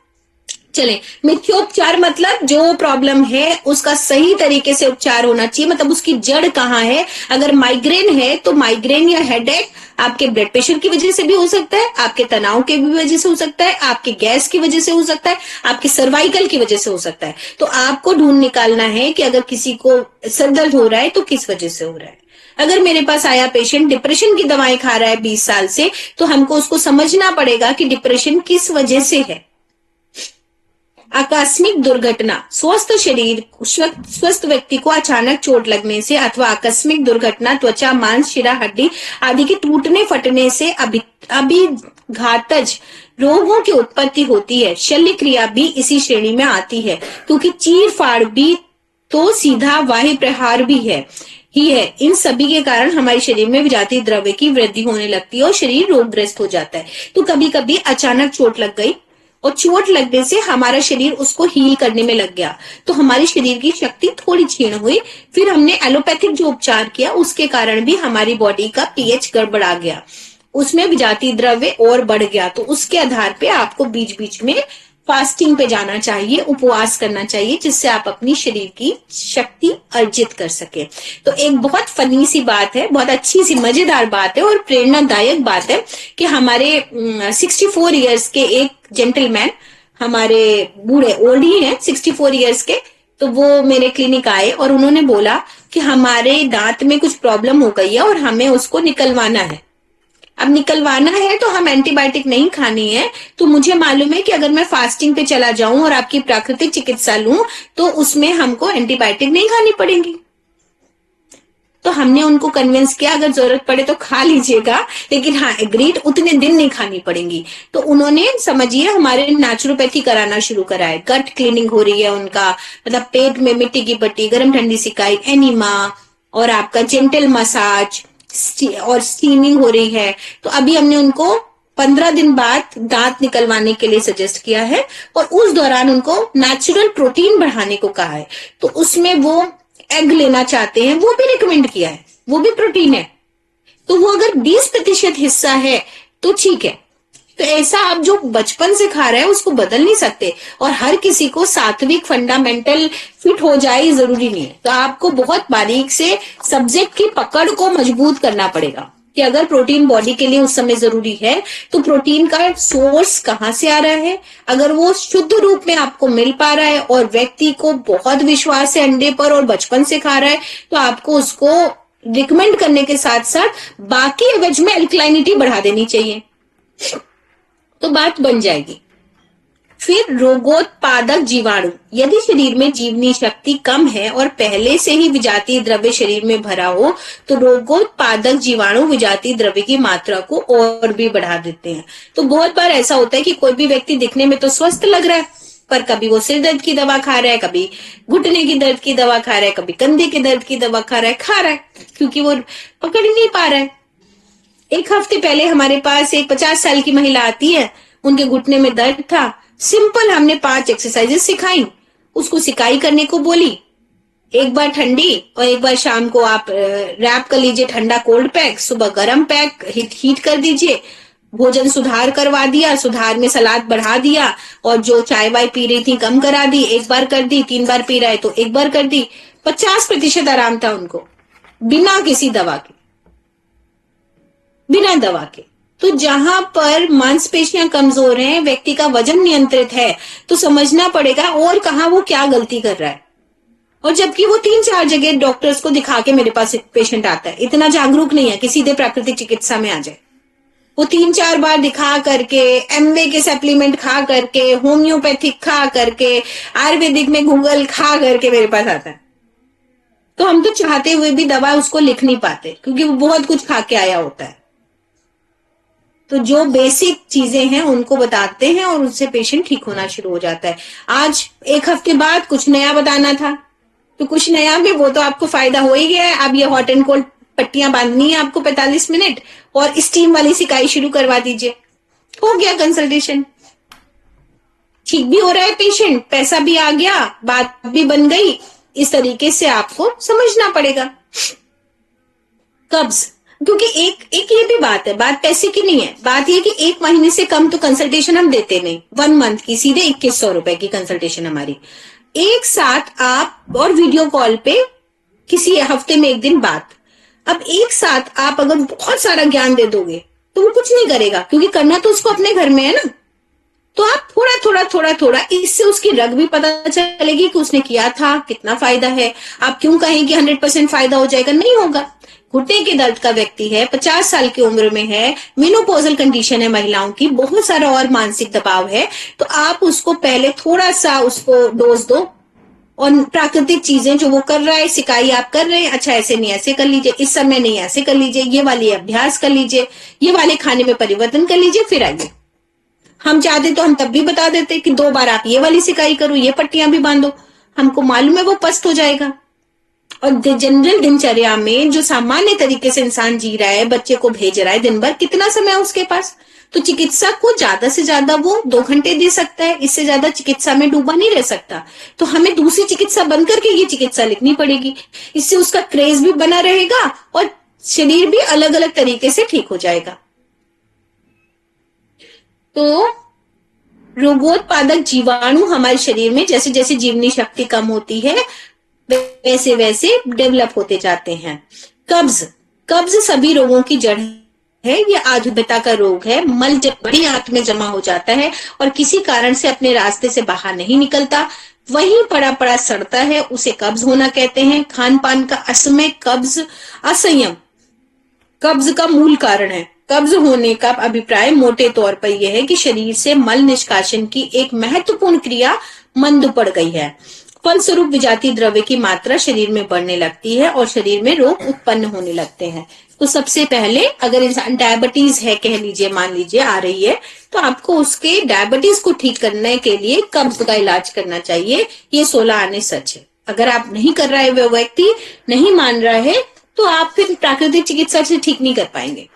चलें। मिथ्योपचार मतलब जो प्रॉब्लम है उसका सही तरीके से उपचार होना चाहिए, मतलब उसकी जड़ कहाँ है। अगर माइग्रेन है तो माइग्रेन या हेडेक आपके ब्लड प्रेशर की वजह से भी हो सकता है, आपके तनाव की भी वजह से हो सकता है, आपके गैस की वजह से हो सकता है, आपके सर्वाइकल की वजह से हो सकता है। तो आपको ढूंढ निकालना है कि अगर किसी को सर दर्द हो रहा है तो किस वजह से हो रहा है। अगर मेरे पास आया पेशेंट डिप्रेशन की दवाएं खा रहा है 20 साल से, तो हमको उसको समझना पड़ेगा कि डिप्रेशन किस वजह से है। आकस्मिक दुर्घटना, स्वस्थ शरीर, स्वस्थ व्यक्ति को अचानक चोट लगने से अथवा आकस्मिक दुर्घटना त्वचा, मांस, शिरा, हड्डी आदि के टूटने फटने से अभिघातज रोगों की उत्पत्ति होती है। शल्य क्रिया भी इसी श्रेणी में आती है, क्योंकि चीर फाड़ भी तो सीधा वायु प्रहार भी है ही है। इन सभी के कारण हमारे शरीर में विजातीय द्रव्य की वृद्धि होने लगती है और शरीर रोगग्रस्त हो जाता है। तो कभी कभी अचानक चोट लग गई और चोट लगने से हमारा शरीर उसको हील करने में लग गया, तो हमारे शरीर की शक्ति थोड़ी क्षीण हुई। फिर हमने एलोपैथिक जो उपचार किया उसके कारण भी हमारी बॉडी का पीएच गड़बड़ा गया, उसमें विजातीय द्रव्य और बढ़ गया। तो उसके आधार पे आपको बीच बीच में फास्टिंग पे जाना चाहिए, उपवास करना चाहिए, जिससे आप अपनी शरीर की शक्ति अर्जित कर सके। तो एक बहुत फनी सी बात है, बहुत अच्छी सी मजेदार बात है और प्रेरणादायक बात है कि हमारे 64 इयर्स के एक जेंटलमैन, हमारे बूढ़े ओल्ड ही हैं 64 इयर्स के, तो वो मेरे क्लिनिक आए और उन्होंने बोला कि हमारे दांत में कुछ प्रॉब्लम हो गई है और हमें उसको निकलवाना है। अब निकलवाना है तो हम एंटीबायोटिक नहीं खानी है, तो मुझे मालूम है कि अगर मैं फास्टिंग पे चला जाऊं और आपकी प्राकृतिक चिकित्सा लूं तो उसमें हमको एंटीबायोटिक नहीं खानी पड़ेगी। तो हमने उनको कन्विंस किया अगर जरूरत पड़े तो खा लीजिएगा, लेकिन हाँ एग्रीड उतने दिन नहीं खानी पड़ेंगी। तो उन्होंने समझिए हमारे नेचुरोपैथी कराना शुरू करा है। गट क्लीनिंग हो रही है उनका, मतलब पेट में मिट्टी की पट्टी, गर्म ठंडी सिकाई, एनिमा और आपका जेंटल मसाज और स्टीमिंग हो रही है। तो अभी हमने उनको 15 दिन बाद दांत निकलवाने के लिए सजेस्ट किया है और उस दौरान उनको नेचुरल प्रोटीन बढ़ाने को कहा है। तो उसमें वो एग लेना चाहते हैं, वो भी रिकमेंड किया है, वो भी प्रोटीन है। तो वो अगर 20% हिस्सा है तो ठीक है। तो ऐसा आप जो बचपन से खा रहे हैं उसको बदल नहीं सकते, और हर किसी को सात्विक फंडामेंटल फिट हो जाए जरूरी नहीं है। तो आपको बहुत बारीक से सब्जेक्ट की पकड़ को मजबूत करना पड़ेगा। कि अगर प्रोटीन बॉडी के लिए उस समय जरूरी है तो प्रोटीन का सोर्स कहाँ से आ रहा है। अगर वो शुद्ध रूप में आपको मिल पा रहा है और व्यक्ति को बहुत विश्वास है अंडे पर और बचपन से खा रहा है, तो आपको उसको रिकमेंड करने के साथ साथ बाकी एवज में अल्कलाइनिटी बढ़ा देनी चाहिए, तो बात बन जाएगी। फिर रोगोत्पादक जीवाणु, यदि शरीर में जीवनी शक्ति कम है और पहले से ही विजातीय द्रव्य शरीर में भरा हो तो रोगोत्पादक जीवाणु विजातीय द्रव्य की मात्रा को और भी बढ़ा देते हैं। तो बहुत बार ऐसा होता है कि कोई भी व्यक्ति दिखने में तो स्वस्थ लग रहा है, पर कभी वो सिर दर्द की दवा खा रहा है, कभी घुटने की दर्द की दवा खा रहा है, कभी कंधे के दर्द की दवा खा रहा है क्योंकि वो पकड़ ही नहीं पा रहा है। एक हफ्ते पहले हमारे पास एक 50 साल की महिला आती है, उनके घुटने में दर्द था। सिंपल हमने 5 एक्सरसाइजेस सिखाई, उसको सिकाई करने को बोली, एक बार ठंडी और एक बार शाम को आप रैप कर लीजिए ठंडा कोल्ड पैक, सुबह गर्म पैक हीट कर दीजिए। भोजन सुधार करवा दिया, सुधार में सलाद बढ़ा दिया और जो चाय वाय पी रही थी कम करा दी, 1 बार कर दी, 3 बार पी रहा है तो 1 बार कर दी। 50% आराम था उनको, बिना किसी दवा के, बिना दवा के। तो जहां पर मांसपेशियां कमजोर हैं, व्यक्ति का वजन नियंत्रित है, तो समझना पड़ेगा और कहां वो क्या गलती कर रहा है। और जबकि वो 3-4 जगह डॉक्टर्स को दिखा के मेरे पास एक पेशेंट आता है, इतना जागरूक नहीं है कि सीधे प्राकृतिक चिकित्सा में आ जाए। वो 3-4 बार दिखा करके, एमवे के सप्लीमेंट खा करके, होम्योपैथिक खा करके, आयुर्वेदिक में गूगल खा करके मेरे पास आता है। तो हम तो चाहते हुए भी दवा उसको लिख नहीं पाते क्योंकि वो बहुत कुछ खा के आया होता है। तो जो बेसिक चीजें हैं उनको बताते हैं और उससे पेशेंट ठीक होना शुरू हो जाता है। आज एक हफ्ते बाद कुछ नया बताना था, तो कुछ नया में वो तो आपको फायदा हो ही गया है। अब ये हॉट एंड कोल्ड पट्टियां बांधनी है आपको 45 मिनट और स्टीम वाली सिकाई शुरू करवा दीजिए, हो गया कंसल्टेशन। ठीक भी हो रहा है पेशेंट, पैसा भी आ गया, बात भी बन गई। इस तरीके से आपको समझना पड़ेगा। कब्ज, क्योंकि एक ये भी बात है, बात पैसे की नहीं है, बात ये कि 1 महीने से कम तो कंसल्टेशन हम देते नहीं। 1 मंथ की सीधे 2100 रुपए की कंसल्टेशन हमारी, एक साथ आप और वीडियो कॉल पे किसी हफ्ते में 1 दिन बात। अब एक साथ आप अगर बहुत सारा ज्ञान दे दोगे तो वो कुछ नहीं करेगा, क्योंकि करना तो उसको अपने घर में है ना। तो आप थोड़ा, इससे उसकी रग भी पता चलेगी कि उसने किया था, कितना फायदा है। आप क्यों कहें कि 100% फायदा हो जाएगा, नहीं होगा। घुटने के दर्द का व्यक्ति है, 50 साल की उम्र में है, मेनोपॉजल कंडीशन है महिलाओं की, बहुत सारा और मानसिक दबाव है, तो आप उसको पहले थोड़ा सा उसको डोज दो और प्राकृतिक चीजें जो वो कर रहा है, सिकाई आप कर रहे हैं, अच्छा ऐसे नहीं ऐसे कर लीजिए, इस समय नहीं ऐसे कर लीजिए, ये वाली अभ्यास कर लीजिए, ये वाले खाने में परिवर्तन कर लीजिए, फिर आइए। हम चाहते तो हम तब भी बता देते कि 2 बार आप ये वाली सिकाई करो, ये पट्टियां भी बांधो, हमको मालूम है वो पस्त हो जाएगा। और जनरल दिनचर्या में जो सामान्य तरीके से इंसान जी रहा है, बच्चे को भेज रहा है, दिन भर कितना समय है उसके पास, तो चिकित्सक को ज्यादा से ज्यादा वो 2 घंटे दे सकता है, इससे ज्यादा चिकित्सा में डूबा नहीं रह सकता। तो हमें दूसरी चिकित्सा बंद करके ये चिकित्सा लिखनी पड़ेगी, इससे उसका क्रेज भी बना रहेगा और शरीर भी अलग अलग तरीके से ठीक हो जाएगा। तो रोगोत्पादक जीवाणु हमारे शरीर में जैसे जैसे जीवनी शक्ति कम होती है वैसे वैसे डेवलप होते जाते हैं। कब्ज सभी रोगों की जड़ है, ये आधुनिकता का रोग है। मल जब बड़ी आंत में जमा हो जाता है और किसी कारण से अपने रास्ते से बाहर नहीं निकलता, वहीं पड़ा पड़ा सड़ता है, उसे कब्ज होना कहते हैं। खान पान का असमय कब्ज, असंयम कब्ज का मूल कारण है। कब्ज होने का अभिप्राय मोटे तौर पर यह है कि शरीर से मल निष्कासन की एक महत्वपूर्ण क्रिया मंद पड़ गई है, फलस्वरूप विजातीय द्रव्य की मात्रा शरीर में बढ़ने लगती है और शरीर में रोग उत्पन्न होने लगते हैं। तो सबसे पहले अगर इंसान डायबिटीज है, कह लीजिए, मान लीजिए आ रही है, तो आपको उसके डायबिटीज को ठीक करने के लिए कब्ज का इलाज करना चाहिए। ये 16 आने सच है। अगर आप नहीं कर रहा है, वो व्यक्ति नहीं मान रहा है, तो आप फिर प्राकृतिक चिकित्सा से ठीक नहीं कर पाएंगे।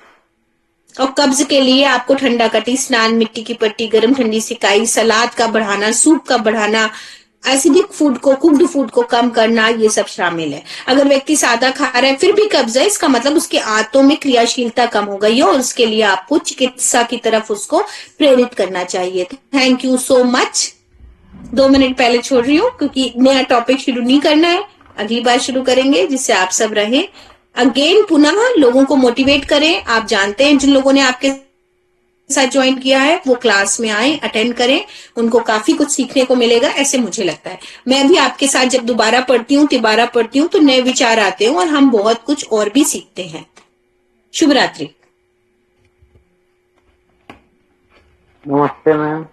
और कब्ज के लिए आपको ठंडा कटी स्नान, मिट्टी की पट्टी, गर्म ठंडी सिकाई, सलाद का बढ़ाना, सूप का बढ़ाना, एसिडिक फूड को, कुक्ड फूड को कम करना, ये सब शामिल है। अगर व्यक्ति सादा खा रहा है फिर भी कब्ज है, इसका मतलब उसके आंतों में क्रियाशीलता कम हो गई है और उसके लिए आपको चिकित्सा की तरफ उसको प्रेरित करना चाहिए। Thank you so much. 2 minute पहले छोड़ रही हूँ क्योंकि नया टॉपिक शुरू नहीं करना है, अगली बार शुरू करेंगे जिससे आप सब रहें अगेन पुनः लोगों को मोटिवेट करें। आप जानते हैं जिन लोगों ने आपके साथ ज्वाइन किया है वो क्लास में आए, अटेंड करें, उनको काफी कुछ सीखने को मिलेगा, ऐसे मुझे लगता है। मैं भी आपके साथ जब दोबारा पढ़ती हूँ, तिबारा पढ़ती हूँ, तो नए विचार आते हैं और हम बहुत कुछ और भी सीखते हैं। शुभ रात्रि।
नमस्ते मैम।